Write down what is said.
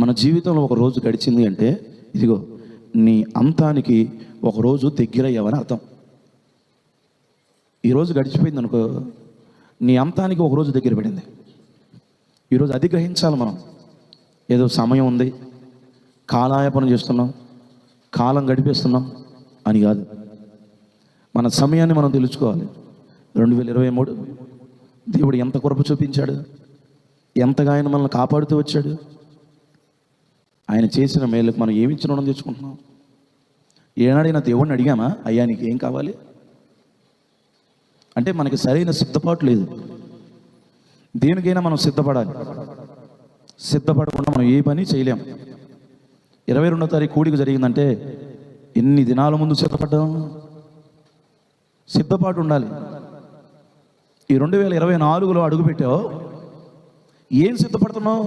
మన జీవితంలో ఒక రోజు గడిచింది అంటే ఇదిగో నీ అంతానికి ఒక రోజు దగ్గరయ్యావని అర్థం. ఈరోజు గడిచిపోయింది అనుకో, నీ అంతానికి ఒక రోజు దగ్గర పడింది. ఈరోజు అది గ్రహించాలి మనం. ఏదో సమయం ఉంది, కాలాయాపన చేస్తున్నాం, కాలం గడిపేస్తున్నాం అని కాదు. మన సమయాన్ని మనం తెలుసుకోవాలి. 2023 దేవుడు ఎంత కృప చూపించాడు, ఎంతగా ఆయన మనల్ని కాపాడుతూ వచ్చాడు. ఆయన చేసిన మేలుకు మనం ఏమి ఇచ్చిన రుణం తెచ్చుకుంటున్నాం? ఏనాడైనా దేవుడిని అడిగామా, అయ్యా నీకు ఏం కావాలి అంటే? మనకి సరైన సిద్ధపాటు లేదు. దేనికైనా మనం సిద్ధపడాలి. సిద్ధపడకుండా మనం ఏ పని చేయలేం. 22వ తారీఖు కూడిక జరిగిందంటే ఎన్ని దినాల ముందు సిద్ధపడ్డాం? సిద్ధపాటు ఉండాలి. ఈ 2024లో అడుగు పెట్టావు, ఏం సిద్ధపడుతున్నావు?